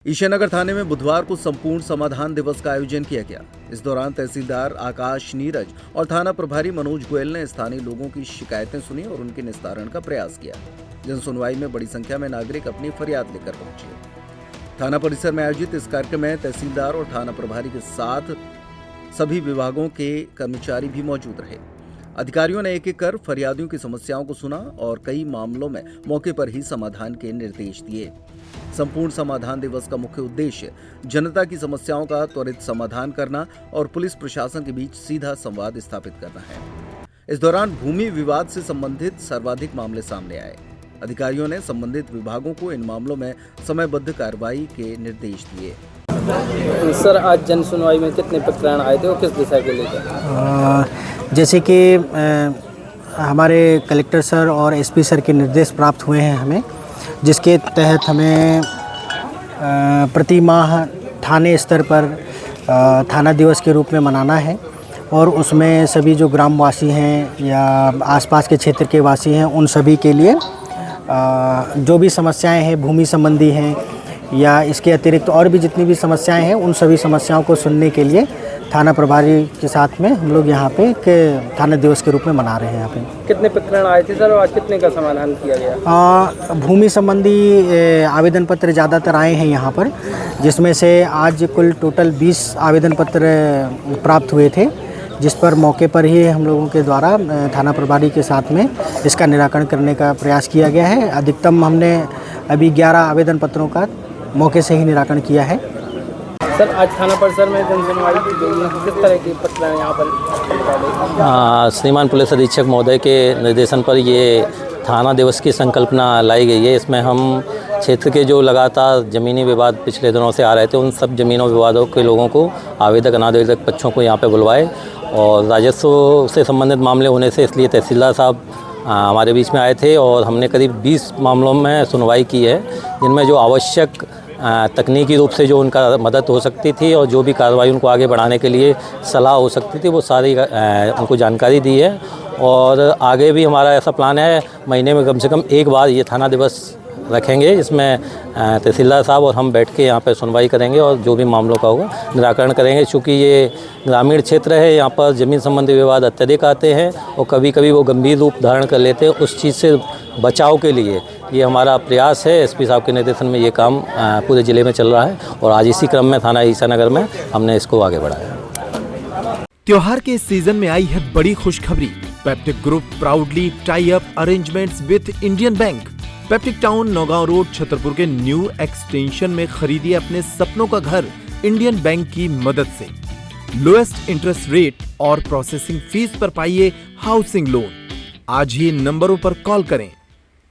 ईशानगर थाने में बुधवार को संपूर्ण समाधान दिवस का आयोजन किया गया। इस दौरान तहसीलदार आकाश नीरज और थाना प्रभारी मनोज गोयल ने स्थानीय लोगों की शिकायतें सुनी और उनके निस्तारण का प्रयास किया। जन सुनवाई में बड़ी संख्या में नागरिक अपनी फरियाद लेकर पहुंचे। थाना परिसर में आयोजित इस कार्यक्रम में तहसीलदार और थाना प्रभारी के साथ सभी विभागों के कर्मचारी भी मौजूद रहे। अधिकारियों ने एक एक कर फरियादियों की समस्याओं को सुना और कई मामलों में मौके पर ही समाधान के निर्देश दिए। संपूर्ण समाधान दिवस का मुख्य उद्देश्य जनता की समस्याओं का त्वरित समाधान करना और पुलिस प्रशासन के बीच सीधा संवाद स्थापित करना है। इस दौरान भूमि विवाद से संबंधित सर्वाधिक मामले सामने आए। अधिकारियों ने संबंधित विभागों को इन मामलों में समयबद्ध कार्रवाई के निर्देश दिए। सर, आज जन सुनवाई में कितने प्रकरण आए थे और किस दिशा के लेकर? जैसे कि हमारे कलेक्टर सर और एसपी सर के निर्देश प्राप्त हुए हैं हमें, जिसके तहत हमें प्रति माह थाने स्तर पर थाना दिवस के रूप में मनाना है और उसमें सभी जो ग्रामवासी हैं या आसपास के क्षेत्र के वासी हैं उन सभी के लिए जो भी समस्याएं हैं भूमि संबंधी हैं या इसके अतिरिक्त और भी जितनी भी समस्याएं हैं उन सभी समस्याओं को सुनने के लिए थाना प्रभारी के साथ में हम लोग यहाँ पे थाना दिवस के रूप में मना रहे हैं। यहाँ पे कितने प्रकरण आए थे सर और आज कितने का समाधान किया गया? भूमि संबंधी आवेदन पत्र ज़्यादातर आए हैं यहाँ पर, जिसमें से आज कुल टोटल 20 आवेदन पत्र प्राप्त हुए थे, जिस पर मौके पर ही हम लोगों के द्वारा थाना प्रभारी के साथ में इसका निराकरण करने का प्रयास किया गया है। अधिकतम हमने अभी 11 आवेदन पत्रों का मौके से ही निराकरण किया है। सर, आज थाना परिसर में जन सुनवाई की गई है, किस तरह की प्रक्रिया यहाँ पर? श्रीमान पुलिस अधीक्षक महोदय के निर्देशन पर ये थाना दिवस की संकल्पना लाई गई है। इसमें हम क्षेत्र के जो लगातार ज़मीनी विवाद पिछले दिनों से आ रहे थे उन सब ज़मीनों विवादों के लोगों को, आवेदक अनावेदक पक्षों को यहाँ पे बुलवाए और राजस्व से संबंधित मामले होने से इसलिए तहसीलदार साहब हमारे बीच में आए थे और हमने करीब 20 मामलों में सुनवाई की है, जिनमें जो आवश्यक तकनीकी रूप से जो उनका मदद हो सकती थी और जो भी कार्रवाई उनको आगे बढ़ाने के लिए सलाह हो सकती थी वो सारी उनको जानकारी दी है। और आगे भी हमारा ऐसा प्लान है, महीने में कम से कम एक बार ये थाना दिवस रखेंगे, जिसमें तहसीलदार साहब और हम बैठ के यहाँ पर सुनवाई करेंगे और जो भी मामलों का होगा निराकरण करेंगे। चूँकि ये ग्रामीण क्षेत्र है, यहाँ पर ज़मीन संबंधी विवाद अत्यधिक आते हैं और कभी कभी वो गंभीर रूप धारण कर लेते हैं। उस चीज़ से बचाव के लिए ये हमारा प्रयास है। एसपी साहब के निर्देशन में ये काम पूरे ज़िले में चल रहा है और आज इसी क्रम में थाना ईसानगर में हमने इसको आगे बढ़ाया। त्योहार के इस सीजन में आई है बड़ी खुशखबरी। Peptic group proudly tie up arrangements with Indian bank. Peptic town Naugaon road Chhatarpur के न्यू एक्सटेंशन में खरीदिए अपने सपनों का घर इंडियन बैंक की मदद से। लोएस्ट इंटरेस्ट रेट और प्रोसेसिंग फीस पर पाइए हाउसिंग लोन। आज ही इन नंबरों पर कॉल करें।